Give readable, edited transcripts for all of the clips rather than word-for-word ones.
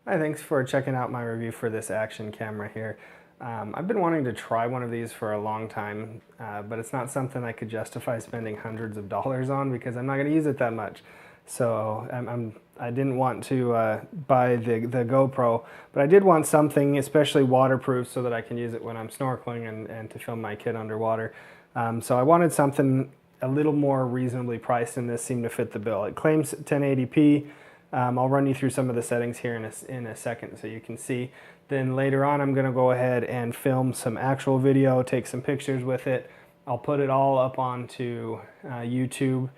Hi, thanks for checking out my review for this action camera here. I've been wanting to try one of these for a long time, but it's not something I could justify spending hundreds of dollars on because I'm not going to use it that much. So I didn't want to buy the GoPro, but I did want something especially waterproof so that I can use it when I'm snorkeling and to film my kid underwater. So I wanted something a little more reasonably priced, and this seemed to fit the bill. It claims 1080p. I'll run you through some of the settings here in a second so you can see. Then later on I'm going to go ahead and film some actual video, take some pictures with it. I'll put it all up onto YouTube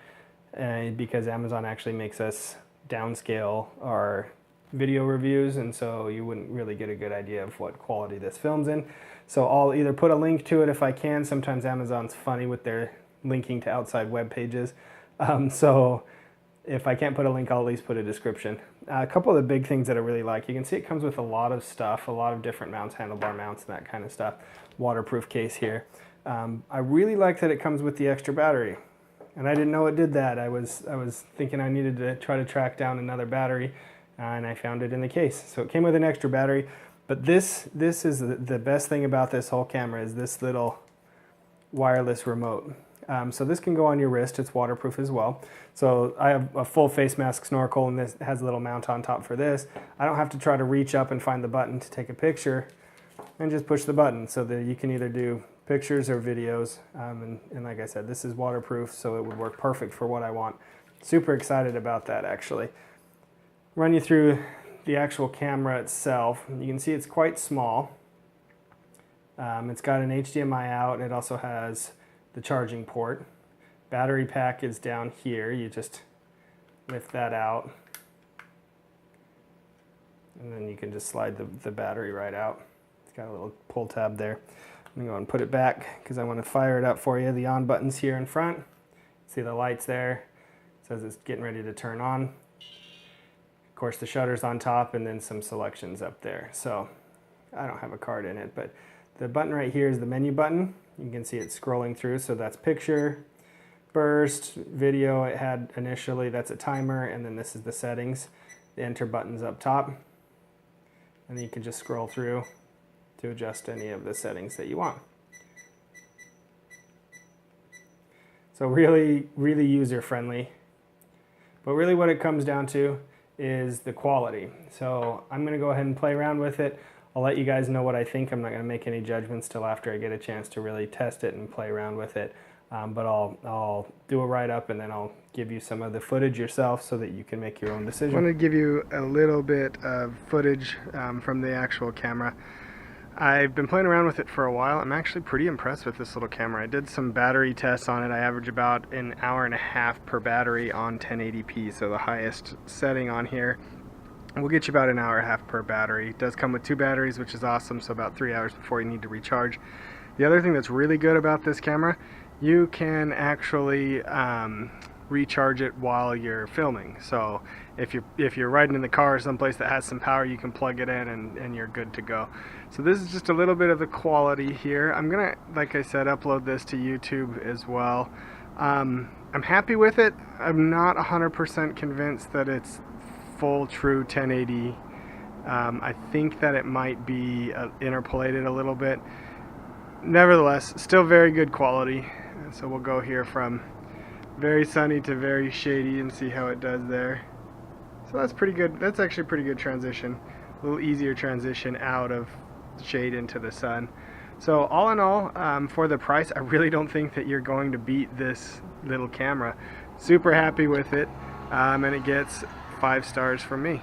because Amazon actually makes us downscale our video reviews, and so you wouldn't really get a good idea of what quality this films in. So I'll either put a link to it if I can. Sometimes Amazon's funny with their linking to outside web pages. So if I can't put a link, I'll at least put a description. A couple of the big things that I really like, you can see it comes with a lot of stuff, a lot of different mounts, handlebar mounts and that kind of stuff. Waterproof case here. I really like that it comes with the extra battery. And I didn't know it did that. I was thinking I needed to try to track down another battery, and I found it in the case. So it came with an extra battery, but this is the best thing about this whole camera is this little wireless remote. So this can go on your wrist. It's waterproof as well. So I have a full face mask snorkel, and this has a little mount on top for this. I don't have to try to reach up and find the button to take a picture, and just push the button so that you can either do pictures or videos. And like I said, this is waterproof, so it would work perfect for what I want. Super excited about that, actually. Run you through the actual camera itself. You can see it's quite small. It's got an HDMI out. It also has the charging port. Battery pack is down here. You just lift that out, and then you can just slide the battery right out. It's got a little pull tab there. I'm going to go and put it back because I want to fire it up for you. The on button's here in front. See the lights there? It says it's getting ready to turn on. Of course, the shutter's on top, and then some selections up there. So I don't have a card in it, but the button right here is the menu button. You can see it scrolling through, so that's picture, burst, video it had initially, that's a timer, and then this is the settings. The enter button's up top, and then you can just scroll through to adjust any of the settings that you want. So really, really user friendly. But really what it comes down to is the quality. So I'm going to go ahead and play around with it. I'll let you guys know what I think. I'm not going to make any judgments till after I get a chance to really test it and play around with it. But I'll do a write-up, and then I'll give you some of the footage yourself so that you can make your own decision. I want to give you a little bit of footage from the actual camera. I've been playing around with it for a while. I'm actually pretty impressed with this little camera. I did some battery tests on it. I average about an hour and a half per battery on 1080p, so the highest setting on here will get you about an hour and a half per battery. It does come with 2 batteries, which is awesome, so about 3 hours before you need to recharge. The other thing that's really good about this camera, you can actually recharge it while you're filming. So if you're riding in the car or someplace that has some power, you can plug it in and you're good to go. So this is just a little bit of the quality here. I'm gonna, like I said, upload this to YouTube as well. I'm happy with it. I'm not 100% convinced that it's full true 1080. I think that it might be interpolated a little bit. Nevertheless, still very good quality. So we'll go here from very sunny to very shady and see how it does there. So that's pretty good. That's actually a pretty good transition. A little easier transition out of shade into the sun. So all in all, for the price, I really don't think that you're going to beat this little camera. Super happy with it, and it gets 5 stars from me.